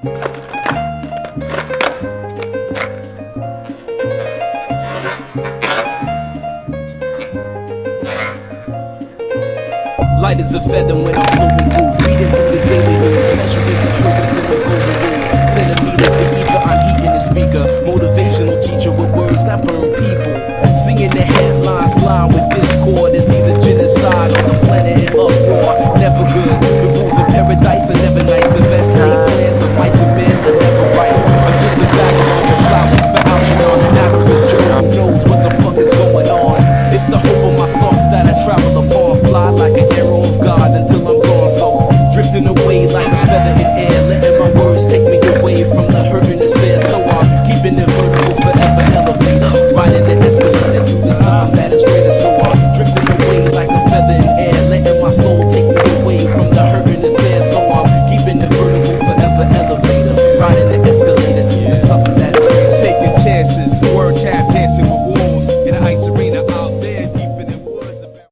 Light as a feather when I'm flowing through, reading through the daily news, measuring the fluid in the golden rule. Centimeters of ether, I'm heating the speaker. Motivational teacher with words that burn people. Seeing the headlines line with discord. It's either genocide or the planet in uproar. Never good. The rules of paradise are never nice. The best laid plans of mice and men are never right. I'm just a vagabond with flowers for Algernon. An average Joe who knows what the fuck is going on. It's the hope of my thoughts that I travel upon. Fly like an arrow of God until I'm gone. So drifting away like a feather in